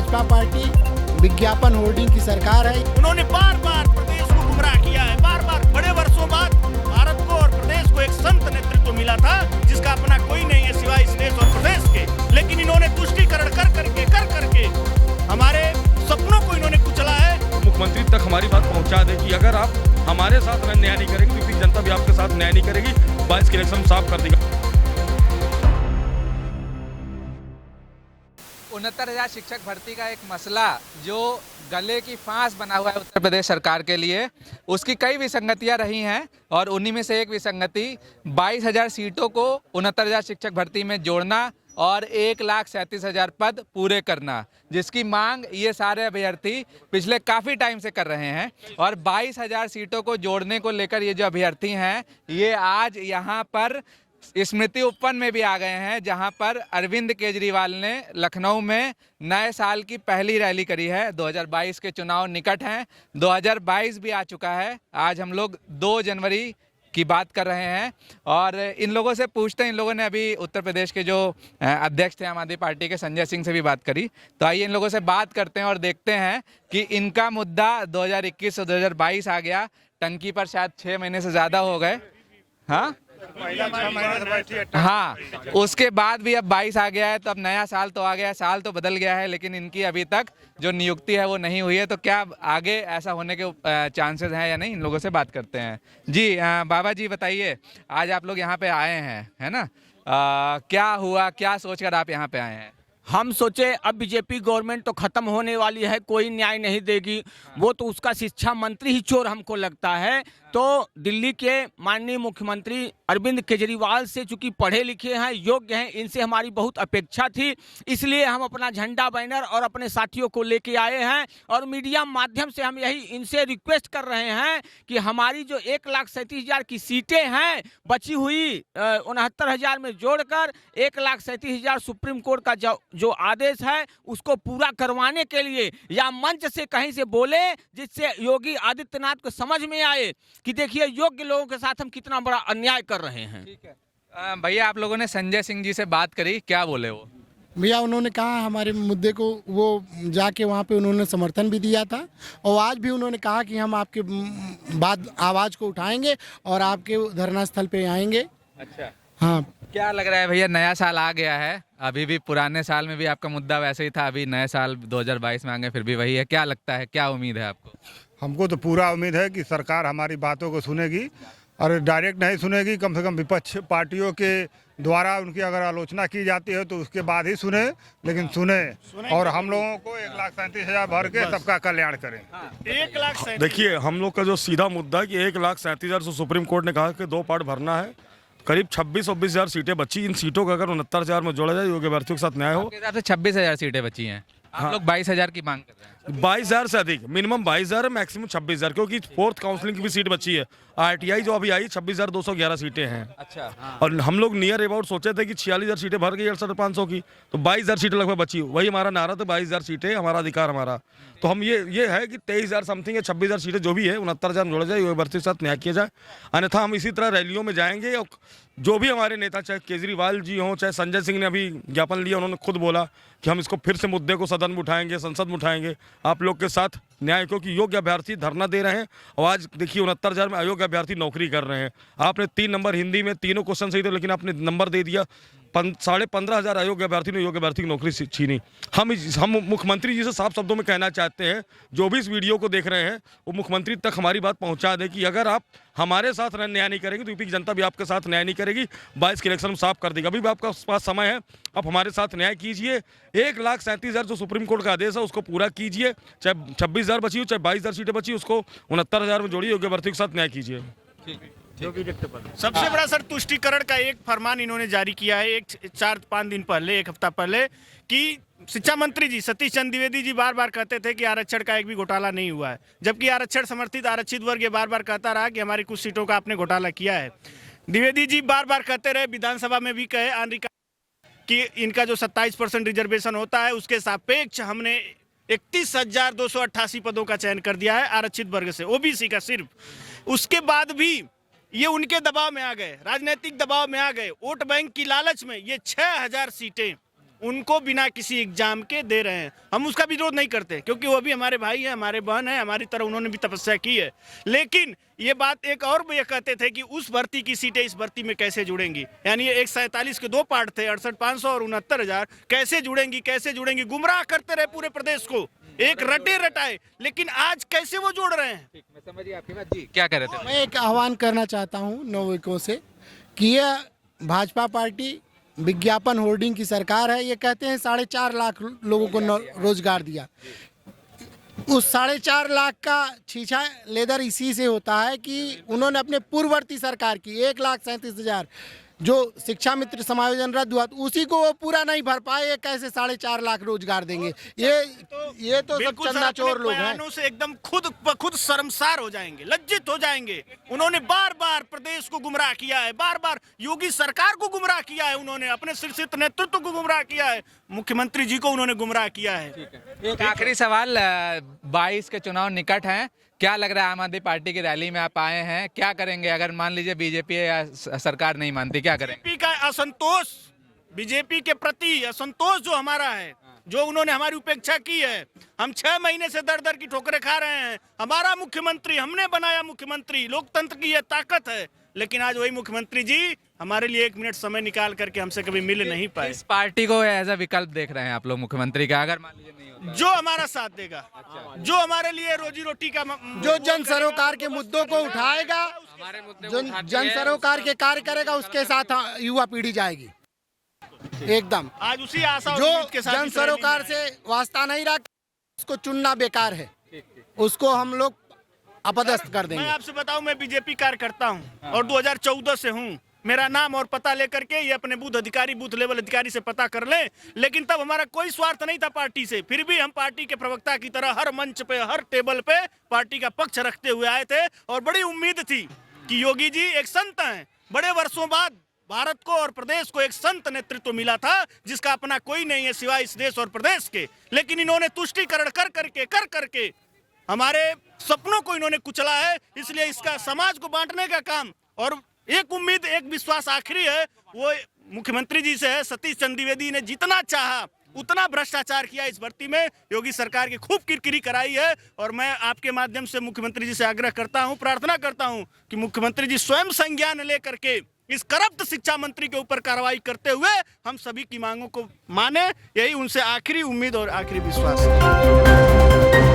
Bhajpa party विज्ञापन hoarding की सरकार है। उन्होंने बार बार प्रदेश को गुमराह किया है। बार बार बड़े वर्षों बाद भारत को और प्रदेश को एक संत नेतृत्व मिला था जिसका अपना कोई नहीं है सिवाय इस देश और प्रदेश के। लेकिन इन्होंने तुष्टीकरण कर करके हमारे सपनों को इन्होंने कुचला है। मुख्यमंत्री तक हमारी बात पहुंचा दे कि अगर आप हमारे साथ न्याय नहीं करेंगे क्योंकि जनता भी आपके साथ न्याय नहीं करेगी। 22 के इलेक्शन साफ कर देगा। 69,000 शिक्षक भर्ती का एक मसला जो गले की फांस बना हुआ है उत्तर प्रदेश सरकार के लिए, उसकी कई विसंगतियां रही हैं और उन्हीं में से एक विसंगति 22,000 सीटों को 69,000 शिक्षक भर्ती में जोड़ना और 1,37,000 पद पूरे करना, जिसकी मांग ये सारे अभ्यर्थी पिछले काफ़ी टाइम से कर रहे हैं। और 22,000 सीटों को जोड़ने को लेकर ये जो अभ्यर्थी हैं ये आज यहाँ पर स्मृति उपवन में भी आ गए हैं, जहां पर अरविंद केजरीवाल ने लखनऊ में नए साल की पहली रैली करी है। 2022 के चुनाव निकट हैं, 2022 भी आ चुका है। आज हम लोग 2 जनवरी की बात कर रहे हैं और इन लोगों से पूछते हैं। इन लोगों ने अभी उत्तर प्रदेश के जो अध्यक्ष थे आम आदमी पार्टी के संजय सिंह से भी बात करी, तो आइए इन लोगों से बात करते हैं और देखते हैं कि इनका मुद्दा 2021 और 2022 आ गया, टंकी पर शायद 6 महीने से ज़्यादा हो गए। हाँ, उसके बाद भी अब 22 आ गया है, तो अब नया साल तो आ गया है, साल तो बदल गया है, लेकिन इनकी अभी तक जो नियुक्ति है वो नहीं हुई है। तो क्या आगे ऐसा होने के चांसेस हैं या नहीं, इन लोगों से बात करते हैं। जी बाबा जी बताइए, आज आप लोग यहाँ पे आए हैं, है ना? क्या हुआ, क्या सोचकर आप यहाँ पे आए हैं? हम सोचे अब बीजेपी गवर्नमेंट तो खत्म होने वाली है, कोई न्याय नहीं देगी, वो तो उसका शिक्षा मंत्री ही चोर हमको लगता है। तो दिल्ली के माननीय मुख्यमंत्री अरविंद केजरीवाल से चूंकि पढ़े लिखे हैं, योग्य हैं, इनसे हमारी बहुत अपेक्षा थी, इसलिए हम अपना झंडा बैनर और अपने साथियों को लेके आए हैं। और मीडिया माध्यम से हम यही इनसे रिक्वेस्ट कर रहे हैं कि हमारी जो 1,37,000 की सीटें हैं बची हुई 69,000 में जोड़कर 1,37,000 सुप्रीम कोर्ट का जो आदेश है उसको पूरा करवाने के लिए या मंच से कहीं से बोले, जिससे योगी आदित्यनाथ को समझ में आए कि देखिए योग्य लोगों के साथ हम कितना बड़ा अन्याय कर रहे हैं। ठीक है भैया, आप लोगों ने संजय सिंह जी से बात करी, क्या बोले वो? भैया उन्होंने कहा हमारे मुद्दे को, वो जाके वहाँ पे उन्होंने समर्थन भी दिया था और आज भी उन्होंने कहा कि हम आपके बात आवाज़ को उठाएंगे और आपके धरना स्थल पे आएंगे। अच्छा, हाँ। क्या लग रहा है भैया, नया साल आ गया है, अभी भी पुराने साल में भी आपका मुद्दा वैसे ही था, अभी नए साल 2022 में आ गए फिर भी वही है, क्या लगता है, क्या उम्मीद है आपको? हमको तो पूरा उम्मीद है कि सरकार हमारी बातों को सुनेगी और डायरेक्ट नहीं सुनेगी, कम से कम विपक्ष पार्टियों के द्वारा उनकी अगर आलोचना की जाती है तो उसके बाद ही सुने, लेकिन सुने और हम लोगों को 1,37,000 भर के सबका कल्याण करें। 1,37,000 देखिए, हम लोग का जो सीधा मुद्दा है कि 1,37,000 सुप्रीम कोर्ट ने कहा कि 2 पार्ट भरना है, करीब 26-26,000 सीटें बची। इन सीटों का अगर 69,000 में जोड़ा जाए, योग्य अभ्यर्थियों के साथ न्याय हो। 26,000 सीटें बची हैं, आप लोग 22,000 की मांग कर रहे हैं। 22,000 से अधिक, मिनिमम 22,000 है, मैक्सिमम 26,000, क्योंकि 4th काउंसलिंग की भी सीट बची है। RTI जो अभी आई 26,211 सीटें हैं। अच्छा, और हम लोग नियर अबाउट सोचे थे कि 46,000 सीटें भर गई 68,500 की, तो 22,000 सीटें लगभग बची। वही हमारा नारा था, 22,000 सीटें हमारा अधिकार हमारा। तो हम ये है कि 23,000 समथिंग या 26,000 सीटें जो भी है 69,000 में जोड़ा जाए, योग्य अभ्यर्थी के साथ न्याय किया जाए। अन्यथा हम इसी तरह रैलियों में जाएंगे और जो भी हमारे नेता, चाहे केजरीवाल जी हों, चाहे संजय सिंह ने अभी ज्ञापन लिया, उन्होंने खुद बोला कि हम इसको फिर से मुद्दे को सदन में उठाएंगे, संसद में उठाएंगे, आप लोग के साथ न्याय, क्योंकि योग्य अभ्यर्थी धरना दे रहे हैं। और आज देखिए 69,000 में अयोग्य अभ्यर्थी नौकरी कर रहे हैं। आपने 3 नंबर हिंदी में, तीनों क्वेश्चन सही थे, लेकिन आपने नंबर दे दिया। 15,500 अयोग्य अभ्यर्थी ने योग्य अभ्यर्थी की नौकरी छीनी। हम मुख्यमंत्री जी से साफ शब्दों में कहना चाहते हैं, जो भी इस वीडियो को देख रहे हैं वो मुख्यमंत्री तक हमारी बात पहुंचा दें कि अगर आप हमारे साथ न्याय नहीं करेंगे तो यूपी की जनता भी आपके साथ न्याय नहीं करेगी। 22 के इलेक्शन साफ कर देगा। अभी भी आपका पास समय है, आप हमारे साथ न्याय कीजिए। 1,37,000 जो सुप्रीम कोर्ट का आदेश है उसको पूरा कीजिए, चाहे 26,000 बची हो, चाहे 22,000 सीटें बची, उसको 69,000 में जोड़िए, योग्य अभ्यर्थी के साथ न्याय कीजिए। सबसे बड़ा सर तुष्टीकरण का एक फरमान इन्होंने जारी किया है 4-5 दिन पहले, 1 हफ्ता पहले, कि शिक्षा मंत्री जी सतीश चंद्र द्विवेदी जी बार बार कहते थे कि आरक्षण का एक भी घोटाला नहीं हुआ है, जबकि आरक्षण समर्थित आरक्षित वर्ग ये बार बार कहता रहा कि हमारी कुछ सीटों का आपने घोटाला किया है। द्विवेदी जी बार बार कहते रहे, विधानसभा में भी कहे कि इनका जो 27% रिजर्वेशन होता है उसके सापेक्ष हमने 31,288 पदों का चयन कर दिया है आरक्षित वर्ग से, ओबीसी का सिर्फ। उसके बाद भी ये उनके दबाव में आ गए, राजनीतिक दबाव में आ गए, वोट बैंक की लालच में ये 6,000 सीटें उनको बिना किसी एग्जाम के दे रहे हैं। हम उसका विरोध नहीं करते क्योंकि वो भी हमारे भाई हैं, हमारे बहन हैं, हमारी तरह उन्होंने भी तपस्या की है। लेकिन ये बात एक और ये कहते थे कि उस भर्ती की सीटें इस भर्ती में कैसे जुड़ेंगी, यानी 147 के 2 पार्ट थे, 68,500 और 69,000, कैसे जुड़ेंगी, गुमराह करते रहे पूरे प्रदेश को, एक रटे रटाए। लेकिन आज कैसे वो जोड़ रहे हैं? मैं समझिए आपकी बात जी, क्या कह रहे थे? मैं एक आह्वान करना चाहता हूँ नवयुवकों से कि यह भाजपा पार्टी विज्ञापन होर्डिंग की सरकार है। ये कहते हैं 4.5 लाख लोगों को रोजगार दिया। उस 4.5 लाख का छीछा लेदर इसी से होता है कि उन्होंने अपने पूर्ववर्ती सरकार की 1,37,000 जो शिक्षा मित्र समायोजन रद्द हुआ उसी को वो पूरा नहीं भर पाए। ये कैसे 4.5 लाख रोजगार देंगे? ये तो सब चंदाचोर लोग हैं। बयानों से एकदम खुद शर्मसार हो जाएंगे, लज्जित हो जाएंगे। उन्होंने बार बार प्रदेश को गुमराह किया है, बार बार योगी सरकार को गुमराह किया है, उन्होंने अपने शीर्षित नेतृत्व को गुमराह किया है, मुख्यमंत्री जी को उन्होंने गुमराह किया है। एक आखिरी सवाल, 22 के चुनाव निकट हैं, क्या लग रहा है? आम आदमी पार्टी की रैली में आप आए हैं, क्या करेंगे अगर मान लीजिए बीजेपी या सरकार नहीं मानती, क्या करेंगे? बीजेपी का असंतोष, बीजेपी के प्रति असंतोष जो हमारा है, जो उन्होंने हमारी उपेक्षा की है, हम 6 महीने से दर की ठोकरें खा रहे हैं। हमारा मुख्यमंत्री, हमने बनाया मुख्यमंत्री, लोकतंत्र की यह ताकत है। लेकिन आज वही मुख्यमंत्री जी हमारे लिए 1 मिनट समय निकाल करके हमसे कभी मिल नहीं पाए। इस पार्टी को एज अ विकल्प देख रहे हैं आप लोग मुख्यमंत्री का, अगर मान लीजिए नहीं होता? जो हमारा साथ देगा, जो हमारे लिए रोजी रोटी का जो जन सरोकार के मुद्दों को उठाएगा, जो जन सरोकार के कार्य करेगा, उसके साथ युवा पीढ़ी जाएगी एकदम। आज उसी आशा और जो उम्मीद के साथ जन इस रैली में सरोकार से वास्ता नहीं रखता उसको चुनना बेकार है, उसको हम लोग अपदस्थ कर देंगे। मैं आपसे बताऊं, मैं बीजेपी कार्यकर्ता हूं और 2014 से हूं। मेरा नाम और पता लेकर के ये अपने बूथ लेवल अधिकारी से पता कर लें। लेकिन तब हमारा कोई स्वार्थ नहीं था पार्टी से, फिर भी हम पार्टी के प्रवक्ता की तरह हर मंच पे, हर टेबल पे पार्टी का पक्ष रखते हुए आए थे और बड़ी उम्मीद थी कि योगी जी एक संत हैं। बड़े वर्षों बाद भारत को और प्रदेश को एक संत नेतृत्व मिला था जिसका अपना कोई नहीं है सिवाय इस देश और प्रदेश के। लेकिन इन्होंने तुष्टीकरण कर करके हमारे सपनों को इन्होंने कुचला है। इसलिए इसका समाज को बांटने का काम और एक उम्मीद, एक विश्वास आखिरी है, वो मुख्यमंत्री जी से है। सतीश चंद्र द्विवेदी ने जितना चाहा उतना भ्रष्टाचार किया इस भर्ती में, योगी सरकार की खूब किरकिरी कराई है। और मैं आपके माध्यम से मुख्यमंत्री जी से आग्रह करता हूं, प्रार्थना करता हूं कि मुख्यमंत्री जी स्वयं संज्ञान लेकर के इस करप्ट शिक्षा मंत्री के ऊपर कार्रवाई करते हुए हम सभी की मांगों को माने। यही उनसे आखिरी उम्मीद और आखिरी विश्वास है।